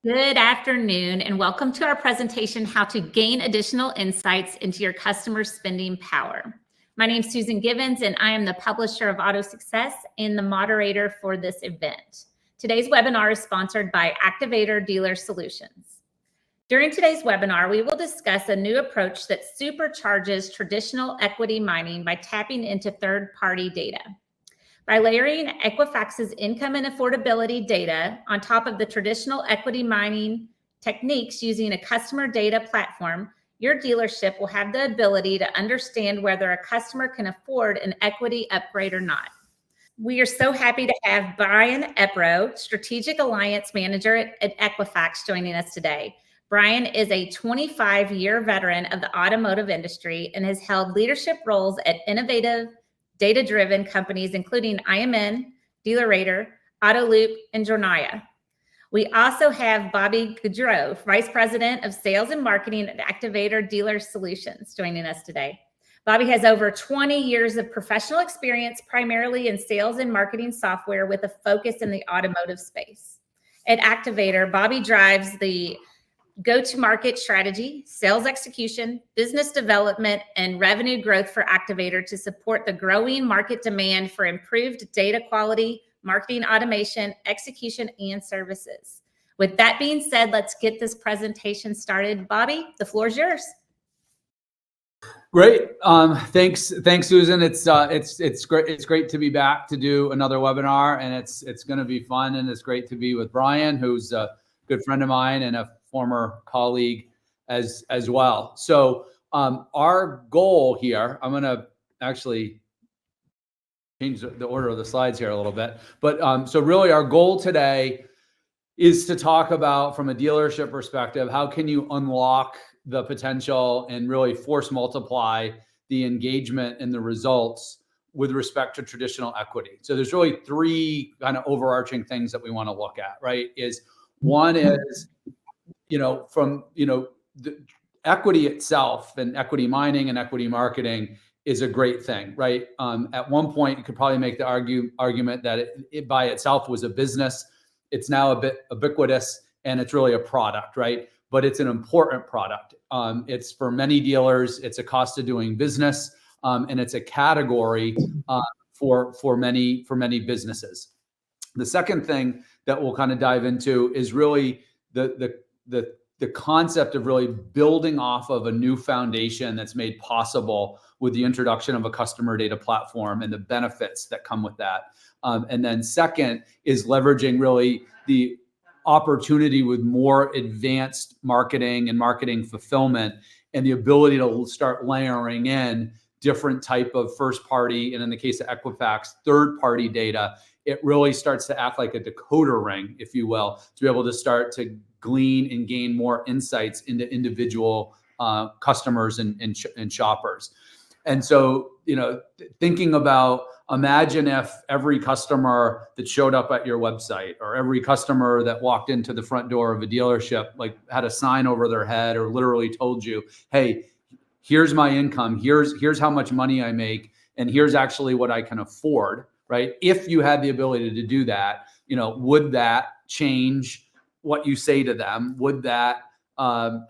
Good afternoon, and welcome to our presentation, How to Gain Additional Insights into Your Customers' Spending Power. My name is Susan Givens, and I am the publisher of Auto Success and the moderator for this event. Today's webinar is sponsored by Activator Dealer Solutions. During today's webinar, we will discuss a new approach that supercharges traditional equity mining by tapping into third-party data. By layering Equifax's income and affordability data on top of the traditional equity mining techniques using a customer data platform, your dealership will have the ability to understand whether a customer can afford an equity upgrade or not. We are so happy to have Brian Epro, Strategic Alliance Manager at Equifax, joining us today. Brian is a 25-year veteran of the automotive industry and has held leadership roles at innovative, data-driven companies, including IMN, DealerRater, AutoLoop, and Jornaya. We also have Bobby Goudreau, Vice President of Sales and Marketing at Activator Dealer Solutions, joining us today. Bobby has over 20 years of professional experience, primarily in sales and marketing software with a focus in the automotive space. At Activator, Bobby drives the go-to-market strategy, sales execution, business development, and revenue growth for Activator to support the growing market demand for improved data quality, marketing automation, execution, and services. With that being said, let's get this presentation started. Bobby, the floor is yours. Great. Thanks, Susan. It's great. It's great to be back to do another webinar, and it's going to be fun, and it's great to be with Brian, who's a good friend of mine and a former colleague as well. So our goal here, I'm going to actually change the order of the slides here a little bit, but so really our goal today is to talk about, from a dealership perspective, how can you unlock the potential and really force multiply the engagement and the results with respect to traditional equity. So there's really three kind of overarching things that we want to look at, right? One is, the equity itself and equity mining and equity marketing is a great thing, right? At one point, you could probably make the argument that it by itself was a business. It's now a bit ubiquitous, and it's really a product, right? But it's an important product. It's for many dealers, it's a cost of doing business, and it's a category for many businesses. The second thing that we'll kind of dive into is really the concept of really building off of a new foundation that's made possible with the introduction of a customer data platform and the benefits that come with that. And then second is leveraging really the opportunity with more advanced marketing and marketing fulfillment and the ability to start layering in different type of first party, and in the case of Equifax, third party data. It really starts to act like a decoder ring, if you will, to be able to start to glean and gain more insights into individual customers and shoppers. And so, thinking about, imagine if every customer that showed up at your website or every customer that walked into the front door of a dealership, like had a sign over their head or literally told you, hey, here's my income, here's how much money I make, and here's actually what I can afford, right? If you had the ability to do that, would that change what you say to them? Would that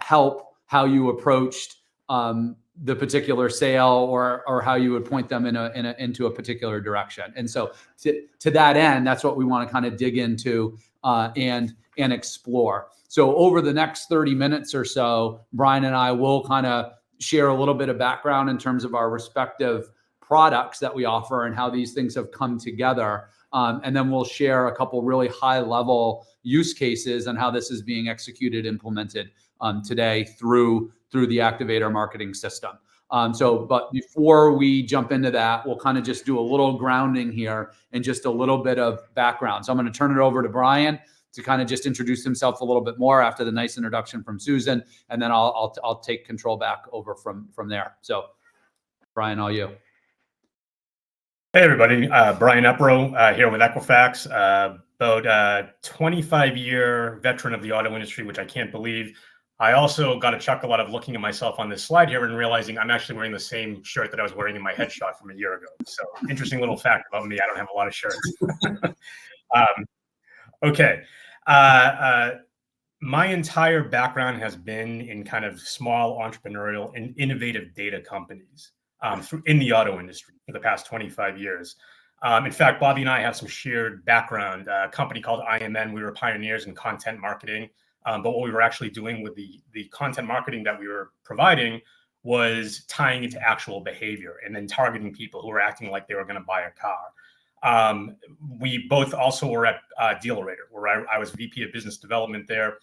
help how you approached the particular sale or how you would point them into a particular direction? And so to that end, that's what we want to kind of dig into and explore. So over the next 30 minutes or so, Brian and I will kind of share a little bit of background in terms of our respective products that we offer and how these things have come together. And then we'll share a couple really high level use cases on how this is being executed, implemented today through the Activator marketing system. But before we jump into that, we'll kind of just do a little grounding here and just a little bit of background. So I'm going to turn it over to Brian to kind of just introduce himself a little bit more after the nice introduction from Susan, and then I'll take control back over from there. So Brian, all you. Hey everybody, Brian Epro here with Equifax, about 25-year veteran of the auto industry, which I can't believe. I also got a chuckle out of looking at myself on this slide here and realizing I'm actually wearing the same shirt that I was wearing in my headshot from a year ago. So interesting little fact about me, I don't have a lot of shirts. Okay. My entire background has been in kind of small entrepreneurial and innovative data companies in the auto industry for the past 25 years. In fact, Bobby and I have some shared background. A company called IMN, we were pioneers in content marketing. But what we were actually doing with the content marketing that we were providing was tying it to actual behavior and then targeting people who were acting like they were going to buy a car. We both also were at Dealerator, where I was VP of Business Development there.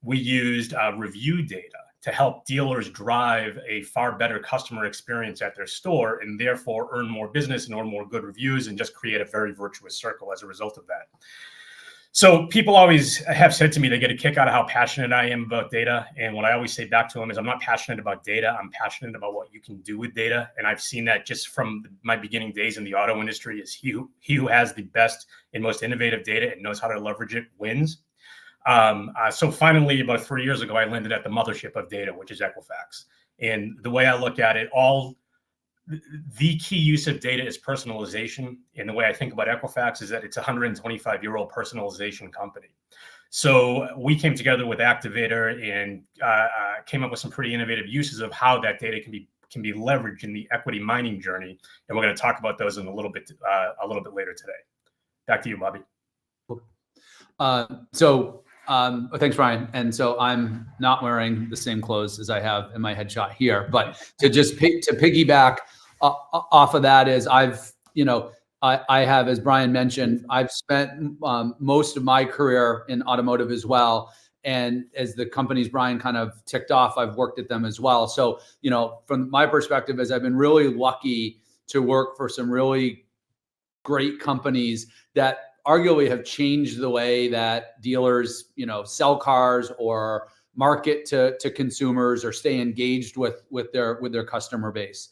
We used review data to help dealers drive a far better customer experience at their store and therefore earn more business and earn more good reviews and just create a very virtuous circle as a result of that. So people always have said to me they get a kick out of how passionate I am about data. And what I always say back to them is I'm not passionate about data. I'm passionate about what you can do with data. And I've seen that just from my beginning days in the auto industry is he who has the best and most innovative data and knows how to leverage it wins. So finally, about 3 years ago, I landed at the mothership of data, which is Equifax. And the way I look at it, the key use of data is personalization. And the way I think about Equifax is that it's a 125-year-old personalization company. So we came together with Activator and came up with some pretty innovative uses of how that data can be leveraged in the equity mining journey. And we're going to talk about those in a little bit later today. Back to you, Bobby. Thanks, Ryan. And so I'm not wearing the same clothes as I have in my headshot here, but to piggyback off of that is I have, as Brian mentioned, I've spent most of my career in automotive as well. And as the companies Brian kind of ticked off, I've worked at them as well. So, from my perspective, is I've been really lucky to work for some really great companies that arguably have changed the way that dealers, sell cars or market to consumers or stay engaged with their customer base.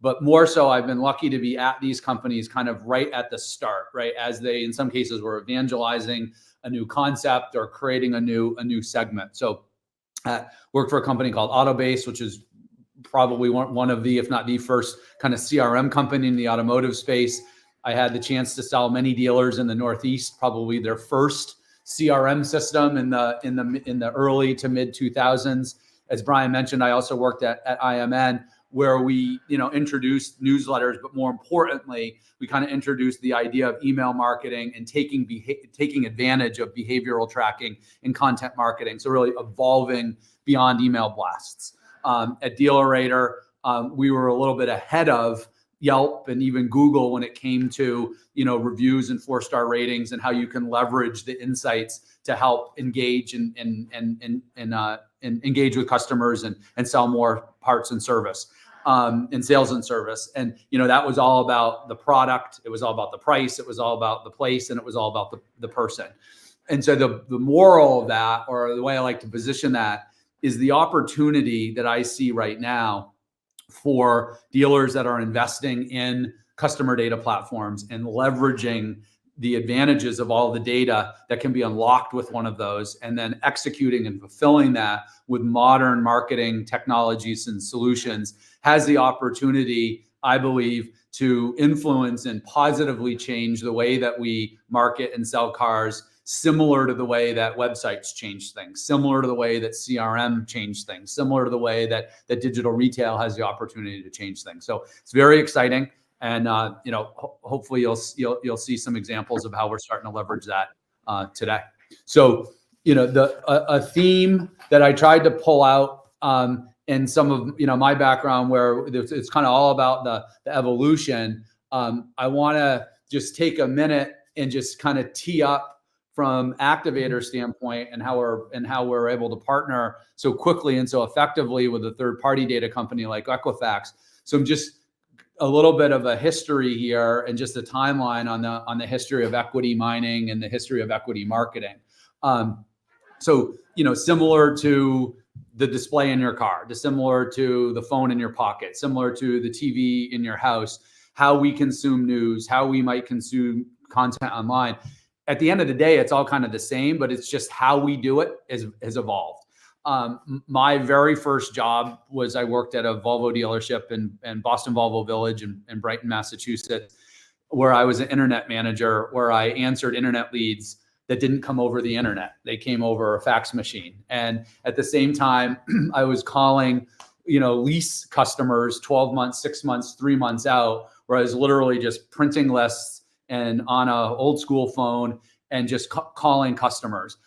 But more so, I've been lucky to be at these companies kind of right at the start, right? As they, in some cases, were evangelizing a new concept or creating a new segment. So worked for a company called Autobase, which is probably one of the, if not the first kind of CRM company in the automotive space. I had the chance to sell many dealers in the Northeast, probably their first CRM system in the early to mid 2000s. As Brian mentioned, I also worked at IMN, where we introduced newsletters, but more importantly, we kind of introduced the idea of email marketing and taking advantage of behavioral tracking in content marketing. So really evolving beyond email blasts. At Dealerator, we were a little bit ahead of Yelp and even Google when it came to reviews and 4-star ratings and how you can leverage the insights to help engage and engage with customers and sell more parts and service and sales and service. And that was all about the product, it was all about the price, it was all about the place, and it was all about the person. And so the moral of that, or the way I like to position that, is the opportunity that I see right now for dealers that are investing in customer data platforms and leveraging the advantages of all the data that can be unlocked with one of those, and then executing and fulfilling that with modern marketing technologies and solutions, has the opportunity, I believe, to influence and positively change the way that we market and sell cars, similar to the way that websites change things, similar to the way that CRM changed things, similar to the way that digital retail has the opportunity to change things. So it's very exciting. And, hopefully you'll see some examples of how we're starting to leverage that today. So, a theme that I tried to pull out in some of, my background, where it's kind of all about the evolution. I want to just take a minute and just kind of tee up from Activator standpoint and how we're able to partner so quickly and so effectively with a third-party data company like Equifax. So just a little bit of a history here and just a timeline on the history of equity mining and the history of equity marketing. So similar to the display in your car, similar to the phone in your pocket, similar to the TV in your house, how we consume news, how we might consume content online. At the end of the day, it's all kind of the same, but it's just how we do it has evolved. My very first job was I worked at a Volvo dealership in Boston Volvo Village in Brighton, Massachusetts, where I was an internet manager, where I answered internet leads that didn't come over the internet. They came over a fax machine. And at the same time, I was calling, lease customers 12 months, 6 months, 3 months out, where I was literally just printing lists and on a old school phone and just calling customers.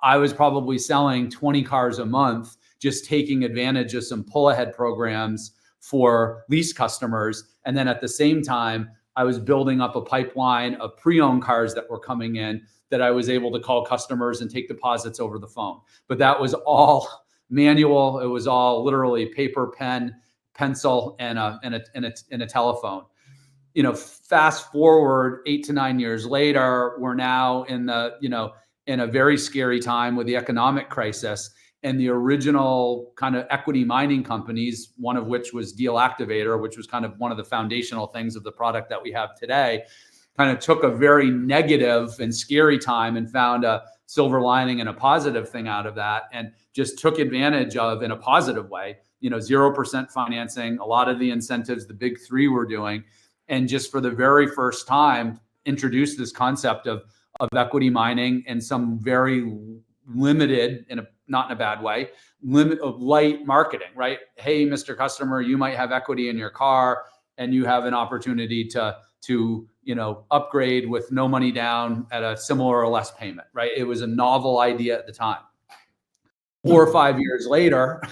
I was probably selling 20 cars a month, just taking advantage of some pull ahead programs for lease customers. And then at the same time, I was building up a pipeline of pre-owned cars that were coming in that I was able to call customers and take deposits over the phone. But that was all manual. It was all literally paper, pen, pencil, and a telephone. Fast forward 8 to 9 years later, we're now in a very scary time with the economic crisis. And the original kind of equity mining companies, one of which was Activator, which was kind of one of the foundational things of the product that we have today, kind of took a very negative and scary time and found a silver lining and a positive thing out of that, and just took advantage of, in a positive way, 0% financing, a lot of the incentives the big three were doing, and just for the very first time introduced this concept of equity mining and some very limited, not in a bad way, limit of light marketing, right? Hey, Mr. Customer, you might have equity in your car and you have an opportunity to upgrade with no money down at a similar or less payment, right? It was a novel idea at the time. 4 or 5 years later,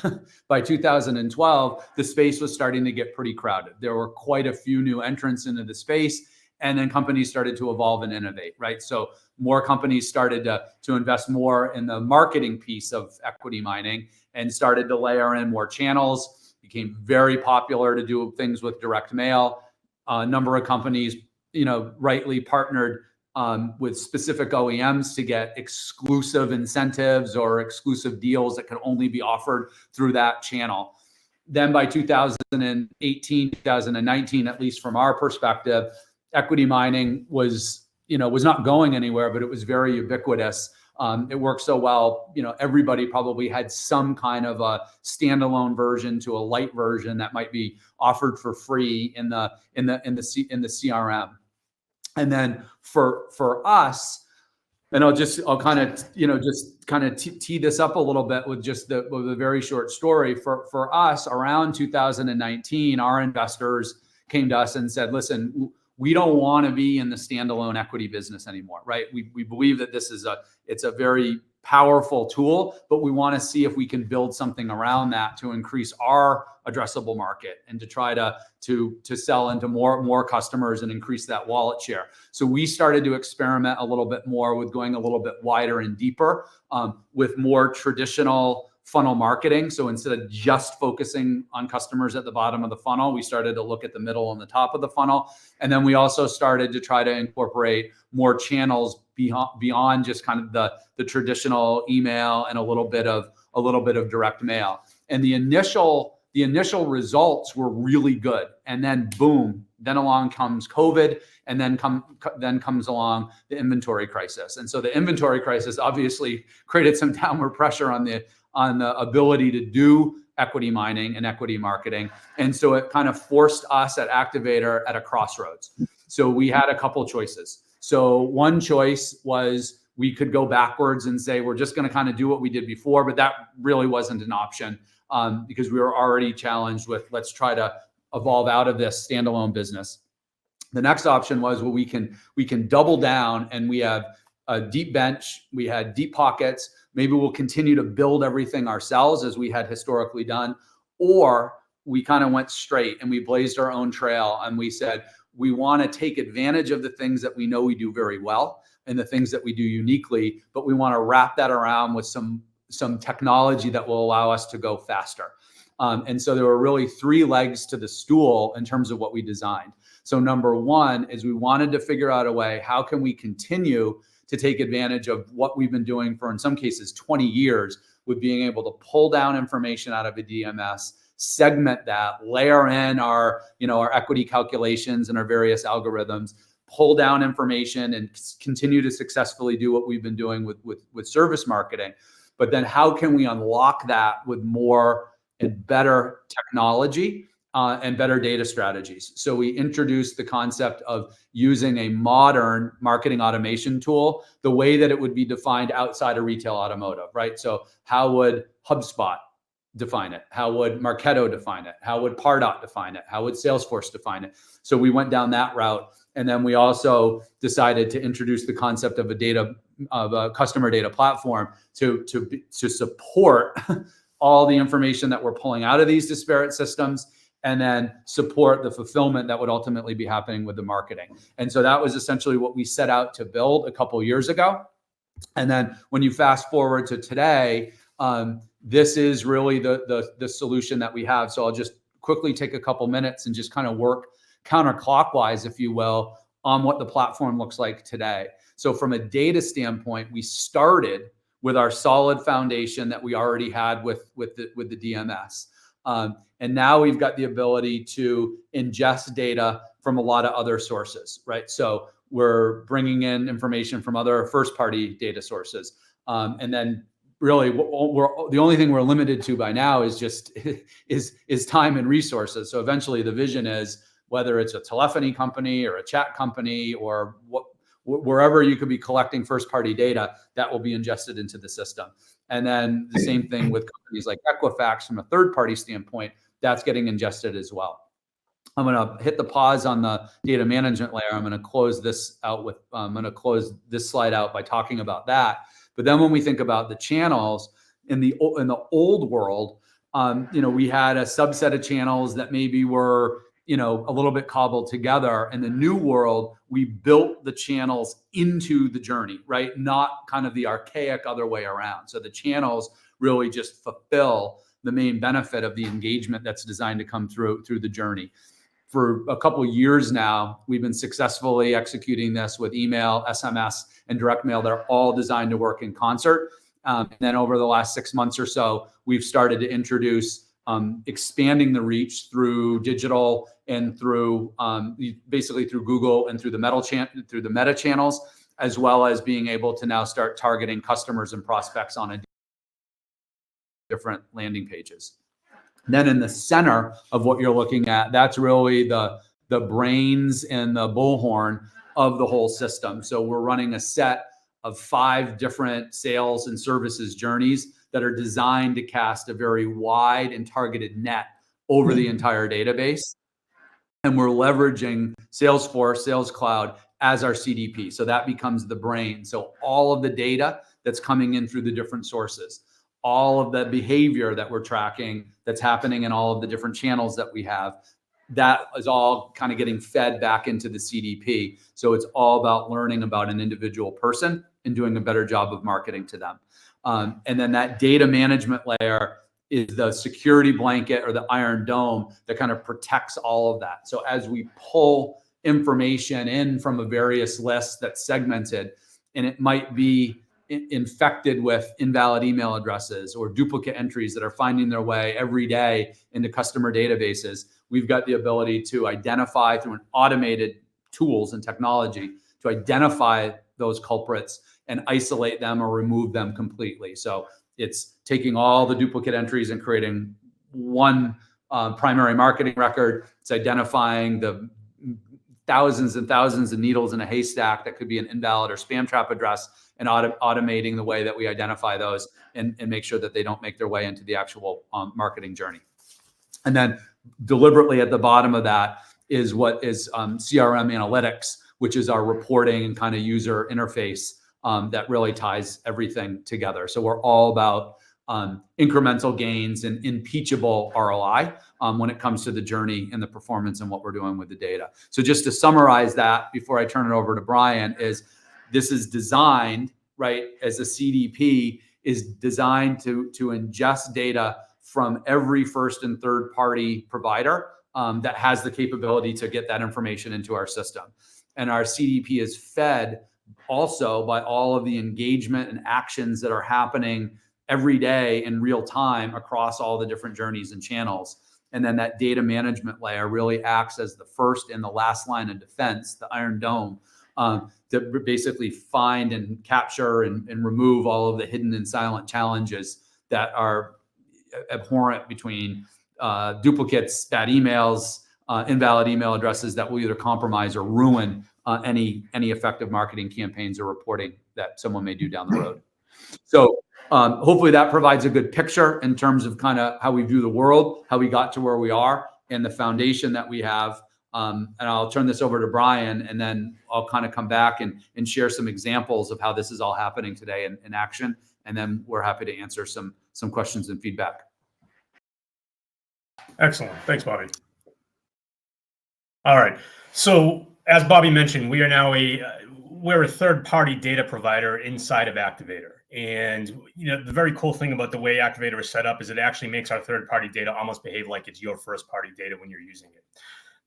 by 2012, the space was starting to get pretty crowded. There were quite a few new entrants into the space, and then companies started to evolve and innovate, right? So more companies started to invest more in the marketing piece of equity mining and started to layer in more channels. Became very popular to do things with direct mail. A number of companies, rightly partnered with specific OEMs to get exclusive incentives or exclusive deals that could only be offered through that channel. Then by 2018, 2019, at least from our perspective, equity mining was not going anywhere, but it was very ubiquitous. It worked so well, everybody probably had some kind of a standalone version to a light version that might be offered for free in the CRM. And then for us, and I'll kind of tee this up a little bit with just with a very short story. For us, around 2019, our investors came to us and said, listen, we don't want to be in the standalone equity business anymore, right? We believe that it's a very powerful tool, but we want to see if we can build something around that to increase our addressable market and to try to sell into more customers and increase that wallet share. So we started to experiment a little bit more with going a little bit wider and deeper with more traditional funnel marketing. So instead of just focusing on customers at the bottom of the funnel, we started to look at the middle and the top of the funnel. And then we also started to try to incorporate more channels beyond just kind of the traditional email and a little bit of direct mail. And the initial results were really good. And then boom, then along comes COVID, and then comes along the inventory crisis. And so the inventory crisis obviously created some downward pressure on the ability to do equity mining and equity marketing. And so it kind of forced us at Activator at a crossroads. So we had a couple choices. So one choice was we could go backwards and say, we're just going to kind of do what we did before, but that really wasn't an option because we were already challenged with, let's try to evolve out of this standalone business. The next option was, well, we can double down, and we have a deep bench. We had deep pockets. Maybe we'll continue to build everything ourselves as we had historically done, or we kind of went straight and we blazed our own trail and we said, we want to take advantage of the things that we know we do very well and the things that we do uniquely, but we want to wrap that around with some technology that will allow us to go faster. And so there were really 3 legs to the stool in terms of what we designed. So number one is we wanted to figure out a way, how can we continue to take advantage of what we've been doing for, in some cases, 20 years, with being able to pull down information out of a DMS, segment that, layer in our equity calculations and our various algorithms, pull down information and continue to successfully do what we've been doing with service marketing. But then how can we unlock that with more and better technology and better data strategies. So we introduced the concept of using a modern marketing automation tool, the way that it would be defined outside of retail automotive, right? So how would HubSpot define it? How would Marketo define it? How would Pardot define it? How would Salesforce define it? So we went down that route. And then we also decided to introduce the concept of a customer data platform to support all the information that we're pulling out of these disparate systems, and then support the fulfillment that would ultimately be happening with the marketing. And so that was essentially what we set out to build a couple years ago. And then when you fast forward to today, this is really the solution that we have. So I'll just quickly take a couple minutes and just kind of work counterclockwise, if you will, on what the platform looks like today. So from a data standpoint, we started with our solid foundation that we already had with the DMS. And now we've got the ability to ingest data from a lot of other sources, right? So we're bringing in information from other first-party data sources. And then really the only thing we're limited to by now is just is time and resources. So eventually the vision is, whether it's a telephony company or a chat company or wherever you could be collecting first-party data, that will be ingested into the system. And then the same thing with companies like Equifax from a third-party standpoint, that's getting ingested as well. I'm going to hit the pause on the data management layer. I'm going to close this out with, I'm going to close this slide out by talking about that. But then when we think about the channels in the old world, we had a subset of channels that maybe were, a little bit cobbled together. In the new world, we built the channels into the journey, right? Not kind of the archaic other way around. So the channels really just fulfill the main benefit of the engagement that's designed to come through the journey. For a couple of years now, we've been successfully executing this with email, SMS, and direct mail. They're all designed to work in concert. And then over the last 6 months or so, we've started to introduce expanding the reach through digital and through basically through Google and through the Meta channels, as well as being able to now start targeting customers and prospects on a different landing pages. And then in the center of what you're looking at, that's really the brains and the bullhorn of the whole system. So we're running a set of 5 different sales and services journeys that are designed to cast a very wide and targeted net over the entire database. And we're leveraging Salesforce, Sales Cloud as our CDP. So that becomes the brain. So all of the data that's coming in through the different sources, all of the behavior that we're tracking that's happening in all of the different channels that we have, that is all kind of getting fed back into the CDP. So it's all about learning about an individual person and doing a better job of marketing to them. And then that data management layer is the security blanket or the Iron Dome that kind of protects all of that. So as we pull information in from a various lists that's segmented, and it might be infected with invalid email addresses or duplicate entries that are finding their way every day into customer databases, we've got the ability to identify through an automated tools and technology to identify those culprits and isolate them or remove them completely. So it's taking all the duplicate entries and creating one primary marketing record. It's identifying the thousands and thousands of needles in a haystack that could be an invalid or spam trap address, and automating the way that we identify those and make sure that they don't make their way into the actual marketing journey. And then deliberately at the bottom of that is what is CRM analytics, which is our reporting and kind of user interface that really ties everything together. So we're all about incremental gains and impeachable ROI when it comes to the journey and the performance and what we're doing with the data. So just to summarize that before I turn it over to Brian, is this is designed, right, as a CDP is designed to ingest data from every first and third party provider that has the capability to get that information into our system. And our CDP is fed also by all of the engagement and actions that are happening every day in real time across all the different journeys and channels. And then that data management layer really acts as the first and the last line of defense, the Iron Dome, to basically find and capture and remove all of the hidden and silent challenges that are abhorrent between duplicates, bad emails, invalid email addresses that will either compromise or ruin any effective marketing campaigns or reporting that someone may do down the road. So hopefully that provides a good picture in terms of kind of how we view the world, how we got to where we are, and the foundation that we have. And I'll turn this over to Brian, and then I'll kind of come back and share some examples of how this is all happening today in action. And then we're happy to answer some questions and feedback. Excellent. Thanks, Bobby. All right. So as Bobby mentioned, we are now we're a third-party data provider inside of Activator. And the very cool thing about the way Activator is set up is it actually makes our third-party data almost behave like it's your first-party data when you're using it.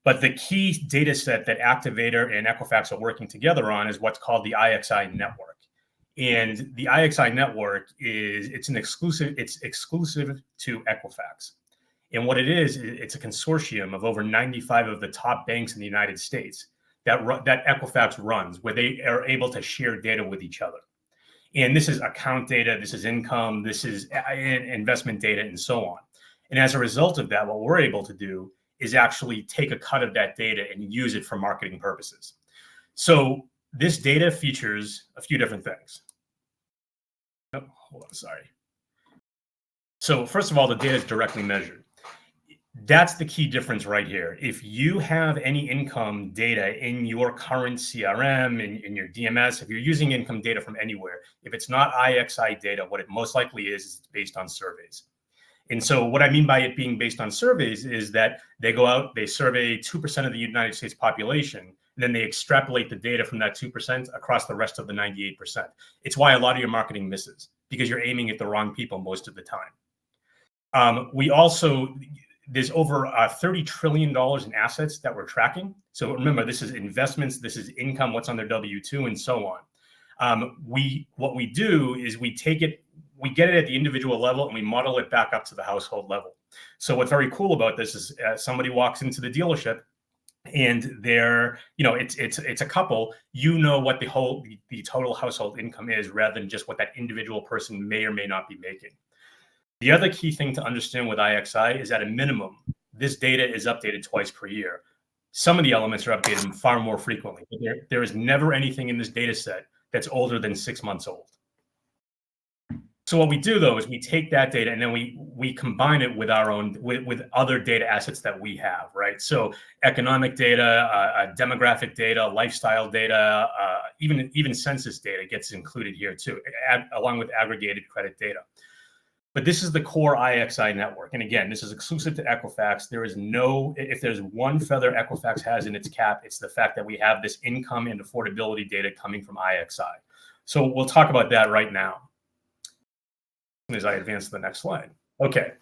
But the key data set that Activator and Equifax are working together on is what's called the IXI network. And the IXI network it's exclusive to Equifax. And what it is, it's a consortium of over 95 of the top banks in the United States that Equifax runs, where they are able to share data with each other. And this is account data, this is income, this is investment data, and so on. And as a result of that, what we're able to do is actually take a cut of that data and use it for marketing purposes. So this data features a few different things. Oh, hold on, sorry. So first of all, the data is directly measured. That's the key difference right here. If you have any income data in your current CRM, in your DMS, if you're using income data from anywhere, if it's not IXI data, what it most likely is based on surveys. And so what I mean by it being based on surveys is that they go out, they survey 2% of the United States population, and then they extrapolate the data from that 2% across the rest of the 98%. It's why a lot of your marketing misses, because you're aiming at the wrong people most of the time. There's over $30 trillion in assets that we're tracking. So remember, this is investments, this is income, what's on their W-2, and so on. What we do is we take it, we get it at the individual level, and we model it back up to the household level. So what's very cool about this is somebody walks into the dealership, and they're, it's a couple. What the total household income is, rather than just what that individual person may or may not be making. The other key thing to understand with IXI is at a minimum, this data is updated twice per year. Some of the elements are updated far more frequently. But there is never anything in this data set that's older than 6 months old. So what we do, though, is we take that data and then we combine it with our own, with other data assets that we have, right? So economic data, demographic data, lifestyle data, even census data gets included here too, along with aggregated credit data. But this is the core IXI network. And again, this is exclusive to Equifax. If there's one feather Equifax has in its cap, it's the fact that we have this income and affordability data coming from IXI. So we'll talk about that right now as I advance to the next slide. Okay.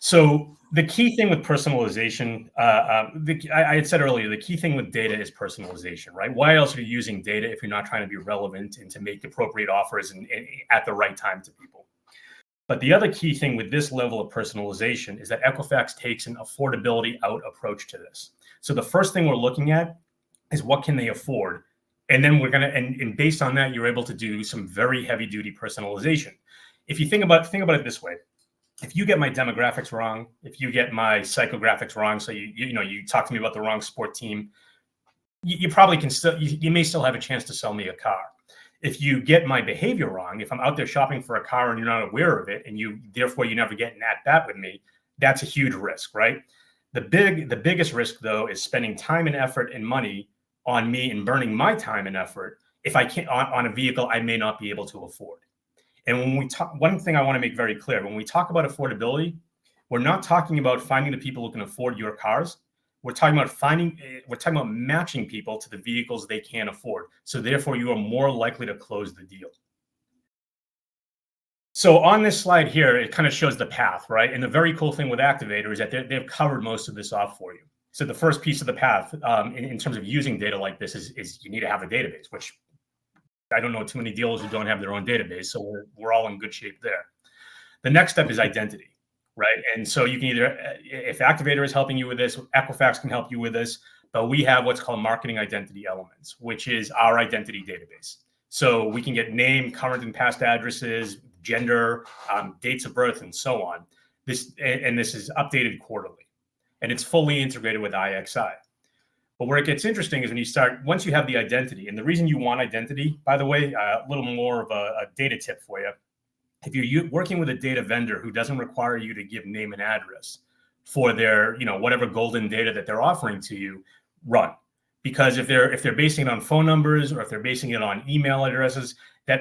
So the key thing with personalization, I had said earlier, the key thing with data is personalization, right? Why else are you using data if you're not trying to be relevant and to make appropriate offers and at the right time to people? But the other key thing with this level of personalization is that Equifax takes an affordability out approach to this. So the first thing we're looking at is what can they afford? And then and based on that, you're able to do some very heavy duty personalization. If you think about it this way, if you get my demographics wrong, if you get my psychographics wrong, so you talk to me about the wrong sport team, you probably can you may still have a chance to sell me a car. If you get my behavior wrong, if I'm out there shopping for a car and you're not aware of it, and therefore you never get an at-bat with me, that's a huge risk, right? The biggest risk, though, is spending time and effort and money on me and burning my time and effort if I can't on a vehicle I may not be able to afford. And when we talk, one thing I want to make very clear, when we talk about affordability, we're not talking about finding the people who can afford your cars. We're talking about matching people to the vehicles they can afford. So therefore, you are more likely to close the deal. So on this slide here, it kind of shows the path, right? And the very cool thing with Activator is that they've covered most of this off for you. So the first piece of the path in terms of using data like this is you need to have a database, which I don't know too many dealers who don't have their own database. So we're all in good shape there. The next step is identity. Right. And so you can either, if Activator is helping you with this, Equifax can help you with this, but we have what's called marketing identity elements, which is our identity database. So we can get name, current and past addresses, gender, dates of birth, and so on. This is updated quarterly, and it's fully integrated with IXI. But where it gets interesting is when you start, once you have the identity, and the reason you want identity, by the way, a little more of a data tip for you. If you're working with a data vendor who doesn't require you to give name and address for their, whatever golden data that they're offering to you, run. Because if they're basing it on phone numbers, or if they're basing it on email addresses,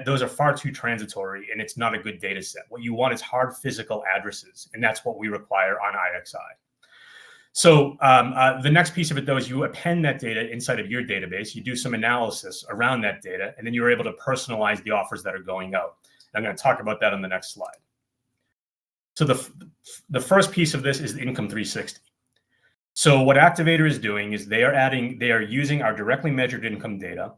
those are far too transitory, and it's not a good data set. What you want is hard physical addresses, and that's what we require on IXI. So the next piece of it, though, is you append that data inside of your database. You do some analysis around that data, and then you're able to personalize the offers that are going out. I'm going to talk about that on the next slide. So the first piece of this is the Income 360. So what Activator is doing is they are using our directly measured income data,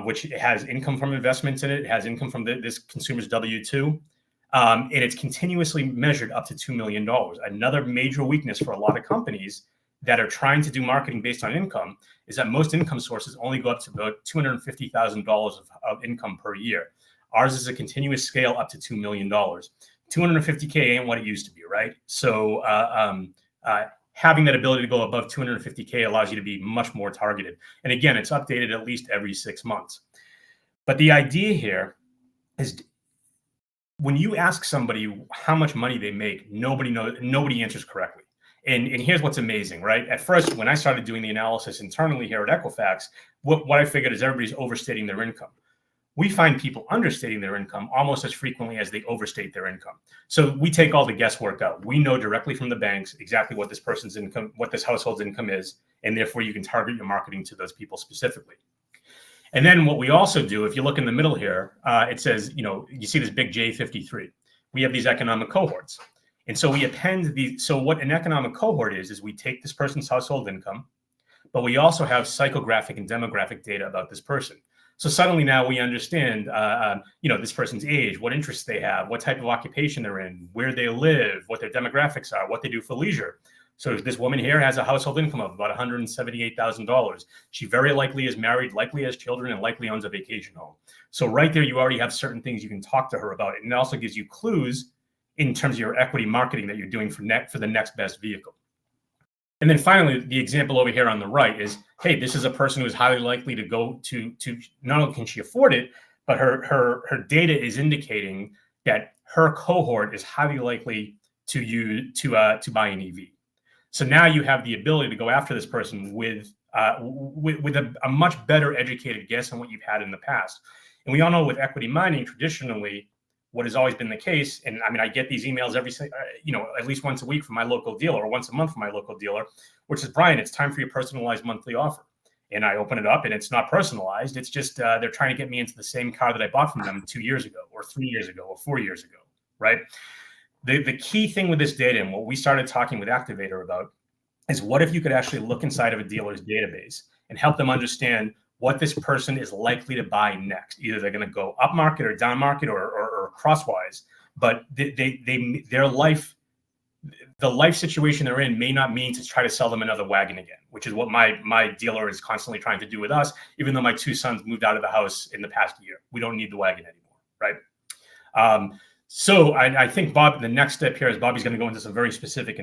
which has income from investments in it. It has income from this consumer's W-2. And it's continuously measured up to $2 million. Another major weakness for a lot of companies that are trying to do marketing based on income is that most income sources only go up to about $250,000 of income per year. Ours is a continuous scale up to $2 million. $250K ain't what it used to be, right? So having that ability to go above $250K allows you to be much more targeted. And again, it's updated at least every 6 months. But the idea here is, when you ask somebody how much money they make, nobody answers correctly. And here's what's amazing, right? At first, when I started doing the analysis internally here at Equifax, what I figured is everybody's overstating their income. We find people understating their income almost as frequently as they overstate their income. So we take all the guesswork out. We know directly from the banks exactly what this person's income, what this household's income is, and therefore you can target your marketing to those people specifically. And then what we also do, if you look in the middle here, it says, you see this big J53. We have these economic cohorts. And so we append so what an economic cohort is we take this person's household income, but we also have psychographic and demographic data about this person. So suddenly now we understand, this person's age, what interests they have, what type of occupation they're in, where they live, what their demographics are, what they do for leisure. So this woman here has a household income of about $178,000. She very likely is married, likely has children, and likely owns a vacation home. So right there, you already have certain things you can talk to her about. And it also gives you clues in terms of your equity marketing that you're doing for the next best vehicle. And then finally, the example over here on the right is, hey, this is a person who is highly likely to go to not only can she afford it, but her data is indicating that her cohort is highly likely to buy an EV. So now you have the ability to go after this person with a much better educated guess on what you've had in the past. And we all know with equity mining, traditionally, what has always been the case, and I mean, I get these emails at least once a week from my local dealer, or once a month from my local dealer, which is, Brian, it's time for your personalized monthly offer. And I open it up, and it's not personalized. It's just they're trying to get me into the same car that I bought from them 2 years ago, or 3 years ago, or 4 years ago, right? The key thing with this data, and what we started talking with Activator about, is what if you could actually look inside of a dealer's database and help them understand what this person is likely to buy next. Either they're going to go up market or down market or crosswise, but their life, the life situation they're in may not mean to try to sell them another wagon again, which is what my dealer is constantly trying to do with us, even though my 2 sons moved out of the house in the past year. We don't need the wagon anymore, right? So I think, Bob, the next step here is Bobby's going to go into some very specific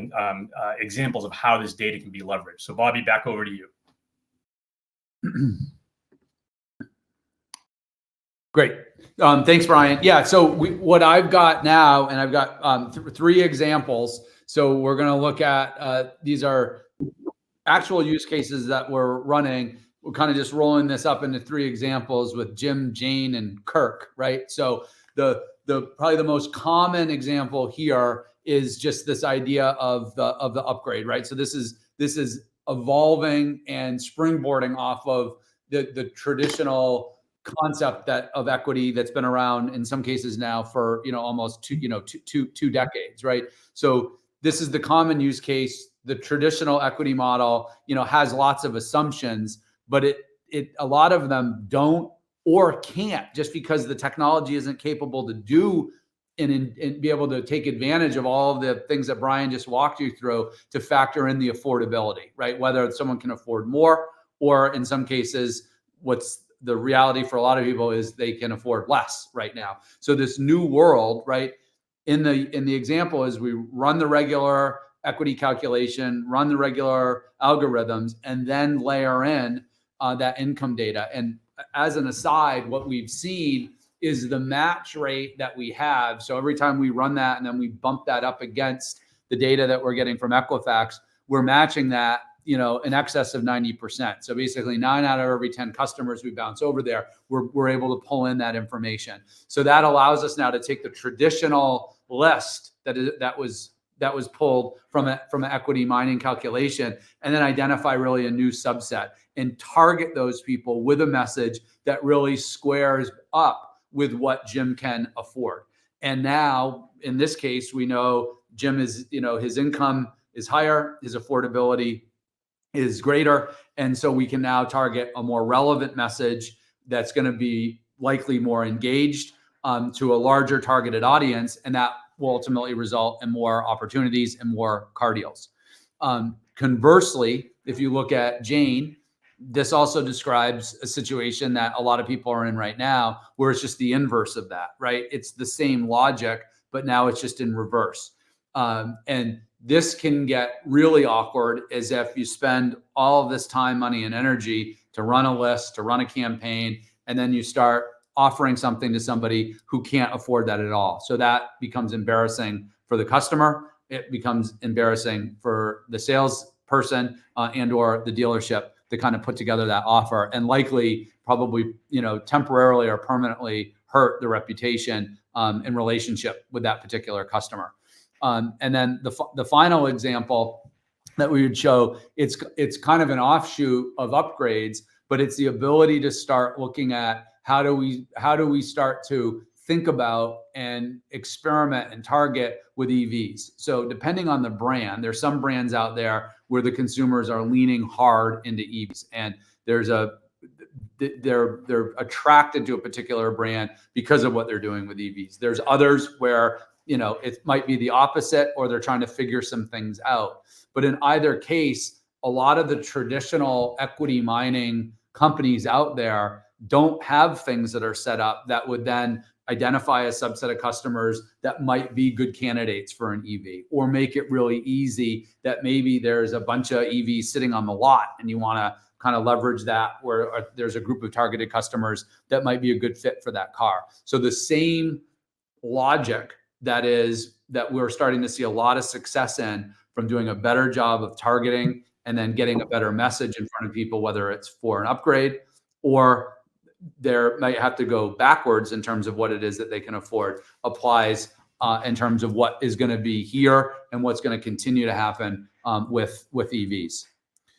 examples of how this data can be leveraged. So Bobby, back over to you. Great. Thanks, Brian. Yeah. So what I've got now, and I've got 3 examples. So we're going to look at, these are actual use cases that we're running. We're kind of just rolling this up into 3 examples with Jim, Jane, and Kirk, right? So probably the most common example here is just this idea of the upgrade, right? So this is evolving and springboarding off of the traditional concept of equity that's been around in some cases now for almost two decades, right? So this is the common use case. The traditional equity model has lots of assumptions, but a lot of them don't or can't, just because the technology isn't capable to do and be able to take advantage of all of the things that Brian just walked you through to factor in the affordability, right? Whether someone can afford more, or in some cases, what's the reality for a lot of people is they can afford less right now. So this new world, right? in the example is we run the regular equity calculation, run the regular algorithms, and then layer in that income data. And as an aside, what we've seen is the match rate that we have. So every time we run that and then we bump that up against the data that we're getting from Equifax, we're matching that, in excess of 90%. So basically 9 out of every 10 customers we bounce over there, we're able to pull in that information. So that allows us now to take the traditional list that was pulled from an equity mining calculation, and then identify really a new subset and target those people with a message that really squares up with what Jim can afford. And now in this case, we know Jim is, his income is higher, his affordability is greater. And so we can now target a more relevant message that's going to be likely more engaged to a larger targeted audience. And that will ultimately result in more opportunities and more car deals. Conversely, if you look at Jane, this also describes a situation that a lot of people are in right now, where it's just the inverse of that, right? It's the same logic, but now it's just in reverse. And this can get really awkward, as if you spend all of this time, money, and energy to run a list, to run a campaign, and then you start offering something to somebody who can't afford that at all. So that becomes embarrassing for the customer. It becomes embarrassing for the salesperson and or the dealership to kind of put together that offer, and likely probably, temporarily or permanently hurt the reputation and relationship with that particular customer. And then the final example that we would show, it's kind of an offshoot of upgrades, but it's the ability to start looking at how do we start to think about and experiment and target with EVs. So depending on the brand, there's some brands out there where the consumers are leaning hard into EVs, and they're attracted to a particular brand because of what they're doing with EVs. There's others where it might be the opposite, or they're trying to figure some things out. But in either case, a lot of the traditional equity mining companies out there don't have things that are set up that would then identify a subset of customers that might be good candidates for an EV, or make it really easy that maybe there's a bunch of EVs sitting on the lot and you want to kind of leverage that, where there's a group of targeted customers that might be a good fit for that car. So the same logic that we're starting to see a lot of success in, from doing a better job of targeting and then getting a better message in front of people, whether it's for an upgrade or there might have to go backwards in terms of what it is that they can afford, applies in terms of what is going to be here and what's going to continue to happen with EVs.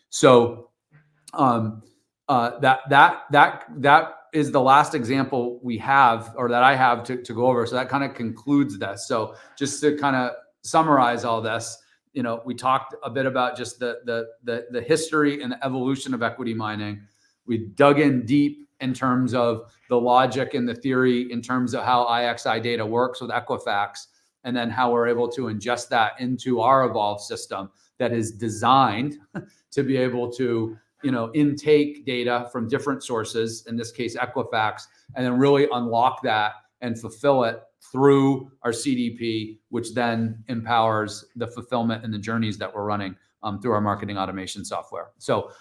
So that is the last example we have, or that I have to go over. So that kind of concludes this. So just to kind of summarize all this, we talked a bit about just the history and the evolution of equity mining. We dug in deep in terms of the logic and the theory, in terms of how IXI data works with Equifax, and then how we're able to ingest that into our Evolve system that is designed to be able to intake data from different sources, in this case Equifax, and then really unlock that and fulfill it through our CDP, which then empowers the fulfillment and the journeys that we're running through our marketing automation software. So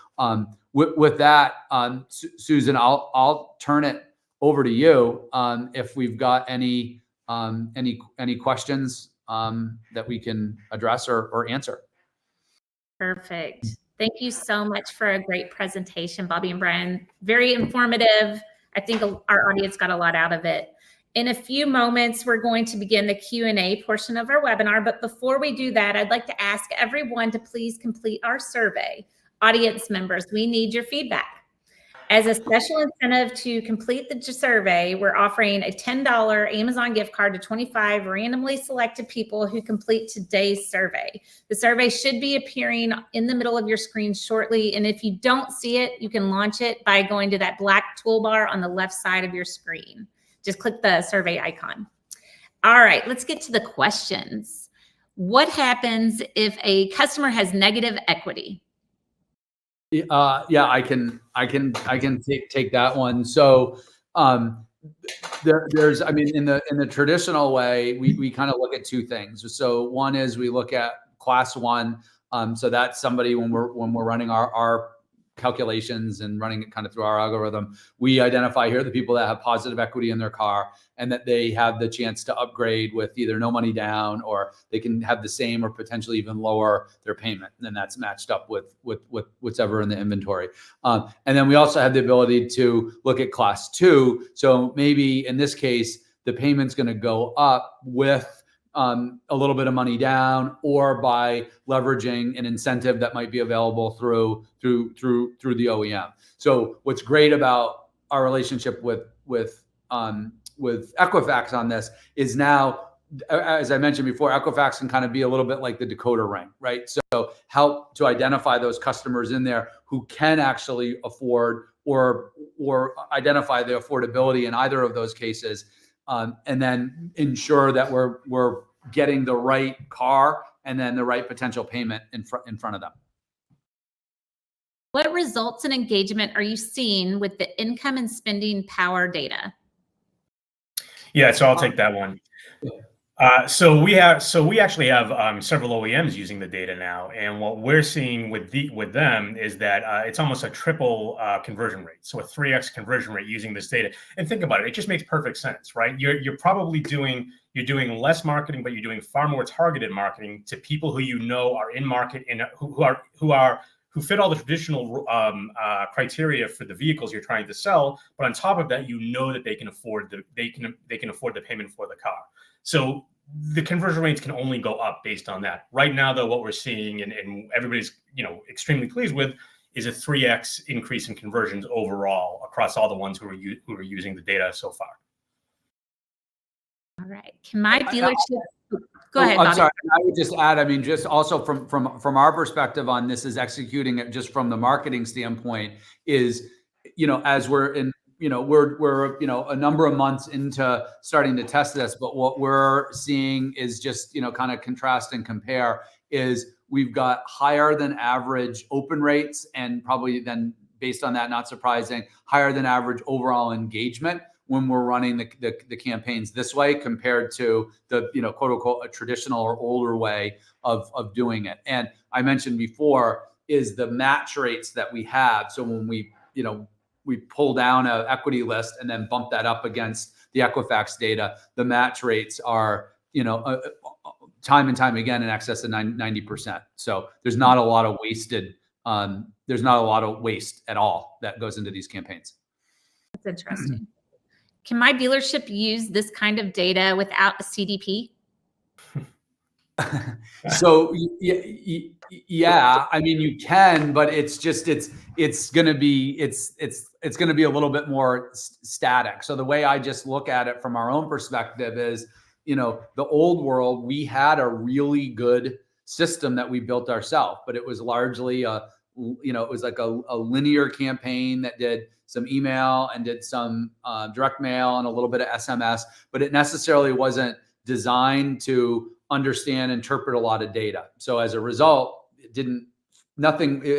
with that, Susan, I'll turn it over to you if we've got any questions that we can address or answer. Perfect. Thank you so much for a great presentation, Bobby and Brian. Very informative. I think our audience got a lot out of it. In a few moments, we're going to begin the Q&A portion of our webinar. But before we do that, I'd like to ask everyone to please complete our survey. Audience members, we need your feedback. As a special incentive to complete the survey, we're offering a $10 Amazon gift card to 25 randomly selected people who complete today's survey. The survey should be appearing in the middle of your screen shortly. And if you don't see it, you can launch it by going to that black toolbar on the left side of your screen. Just click the survey icon. All right, let's get to the questions. What happens if a customer has negative equity? Yeah, I can take that one. So there's, I mean, in the traditional way, we kind of look at two things. So one is we look at class one. So that's somebody when we're running our calculations and running it kind of through our algorithm, we identify here the people that have positive equity in their car and that they have the chance to upgrade with either no money down, or they can have the same or potentially even lower their payment. And then that's matched up with whatever in the inventory. And then we also have the ability to look at class two. So maybe in this case, the payment's going to go up with a little bit of money down, or by leveraging an incentive that might be available through the OEM. So what's great about our relationship with Equifax on this is now, as I mentioned before, Equifax can kind of be a little bit like the decoder ring, right? So help to identify those customers in there who can actually afford or identify the affordability in either of those cases. And then ensure that we're getting the right car and then the right potential payment in front of them. What results in engagement are you seeing with the income and spending power data? Yeah, so I'll take that one. So we actually have several OEMs using the data now, and what we're seeing with them is that it's almost a triple conversion rate, so a 3x conversion rate using this data. And think about it; it just makes perfect sense, right? You're probably doing less marketing, but you're doing far more targeted marketing to people who you know are in market and who fit all the traditional criteria for the vehicles you're trying to sell. But on top of that, you know that they can afford the payment for the car. So the conversion rates can only go up based on that. Right now, though, what we're seeing and everybody's extremely pleased with is a 3x increase in conversions overall across all the ones who are using the data so far. All right. Can my dealership go ahead, I'm Bobby. sorry. I would just add, I mean, just also from our perspective on this is executing it just from the marketing standpoint is, as we're in, we're a number of months into starting to test this, but what we're seeing is just, kind of contrast and compare is we've got higher than average open rates, and probably then based on that, not surprising, higher than average overall engagement when we're running the campaigns this way compared to the, quote unquote, a traditional or older way of doing it. And I mentioned before is the match rates that we have. So when we pull down an equity list and then bump that up against the Equifax data, the match rates are, time and time again in excess of 90%. So there's not a lot of there's not a lot of waste at all that goes into these campaigns. That's interesting. Can my dealership use this kind of data without a CDP? So yeah, I mean you can, but it's going to be a little bit more static. So the way I just look at it from our own perspective is, the old world, we had a really good system that we built ourselves, but it was largely it was like a linear campaign that did some email and did some direct mail and a little bit of SMS, but it necessarily wasn't designed to understand, interpret a lot of data. So as a result, it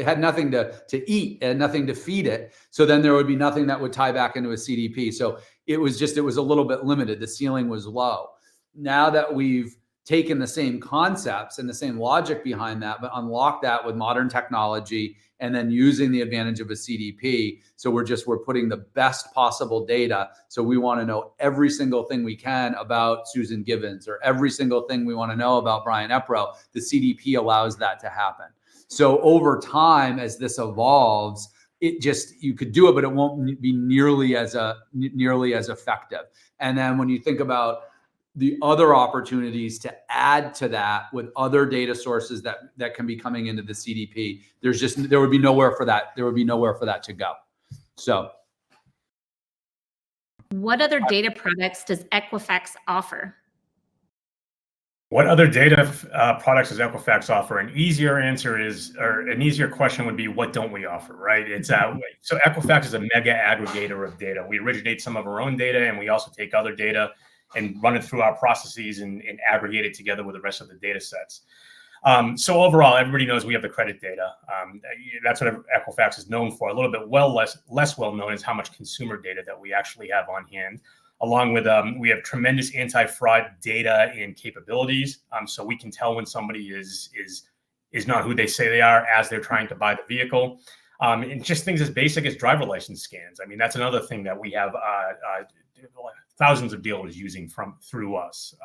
had nothing to eat and nothing to feed it. So then there would be nothing that would tie back into a CDP. So it was a little bit limited. The ceiling was low. Now that we've taken the same concepts and the same logic behind that, but unlock that with modern technology and then using the advantage of a CDP. So we're putting the best possible data. So we want to know every single thing we can about Susan Givens, or every single thing we want to know about Brian Epro. The CDP allows that to happen. So over time, as this evolves, you could do it, but it won't be nearly as effective. And then when you think about the other opportunities to add to that with other data sources that can be coming into the CDP, there would be nowhere for that. There would be nowhere for that to go. So what other data products does Equifax offer? What other data products does Equifax offer? An easier question would be, what don't we offer, right? So Equifax is a mega aggregator of data. We originate some of our own data, and we also take other data and run it through our processes and aggregate it together with the rest of the data sets. So overall, everybody knows we have the credit data. That's what Equifax is known for. A little bit less well known is how much consumer data that we actually have on hand. Along with we have tremendous anti-fraud data and capabilities, so we can tell when somebody is not who they say they are as they're trying to buy the vehicle. And just things as basic as driver license scans. I mean, that's another thing that we have thousands of dealers using through us.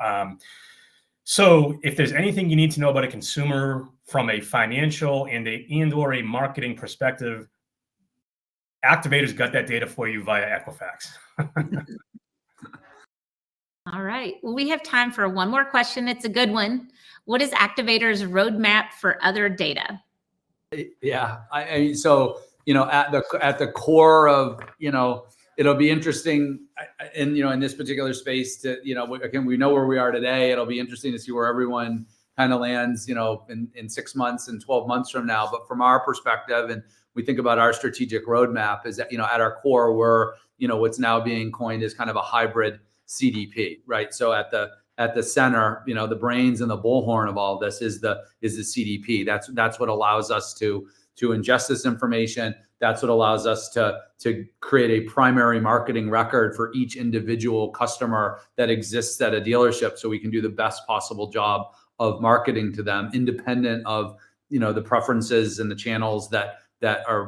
So if there's anything you need to know about a consumer from a financial and/or a marketing perspective, Activator's got that data for you via Equifax. All right. Well, we have time for one more question. It's a good one. What is Activator's roadmap for other data? Yeah, I mean, so at the core of it'll be interesting, in this particular space to again, we know where we are today. It'll be interesting to see where everyone kind of lands, in 6 months and 12 months from now. But from our perspective, and we think about our strategic roadmap, is that at our core we're what's now being coined as kind of a hybrid CDP, right? So at the center, the brains and the bullhorn of all of this is the CDP. That's what allows us to ingest this information. That's what allows us to create a primary marketing record for each individual customer that exists at a dealership, so we can do the best possible job of marketing to them, independent of the preferences and the channels that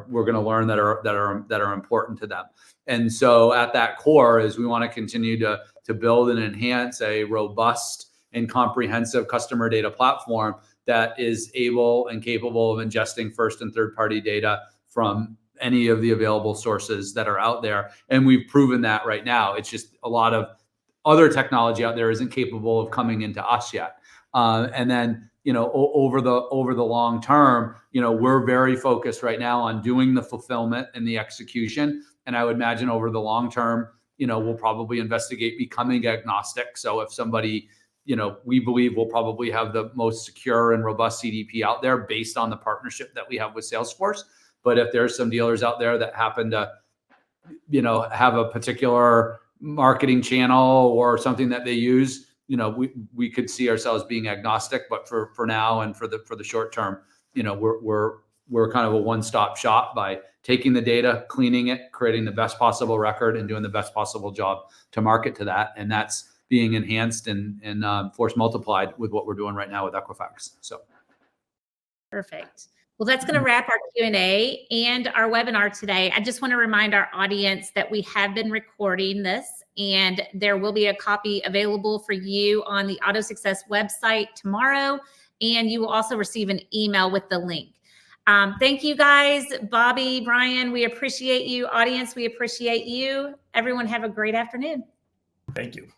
we're going to learn that are important to them. And so at that core is we want to continue to build and enhance a robust and comprehensive customer data platform that is able and capable of ingesting first and third party data from any of the available sources that are out there. And we've proven that right now. It's just a lot of other technology out there isn't capable of coming into us yet. And then, over the long term, we're very focused right now on doing the fulfillment and the execution. And I would imagine over the long term, we'll probably investigate becoming agnostic. So if somebody, we believe we'll probably have the most secure and robust CDP out there based on the partnership that we have with Salesforce. But if there's some dealers out there that happen to, have a particular marketing channel or something that they use, we could see ourselves being agnostic. But for now and for the short term, we're kind of a one-stop shop by taking the data, cleaning it, creating the best possible record, and doing the best possible job to market to that. And that's being enhanced and force multiplied with what we're doing right now with Equifax. So perfect. Well, that's going to wrap our Q&A and our webinar today. I just want to remind our audience that we have been recording this, and there will be a copy available for you on the Auto Success website tomorrow, and you will also receive an email with the link. Thank you guys, Bobby, Brian, we appreciate you. Audience, we appreciate you. Everyone have a great afternoon. Thank you.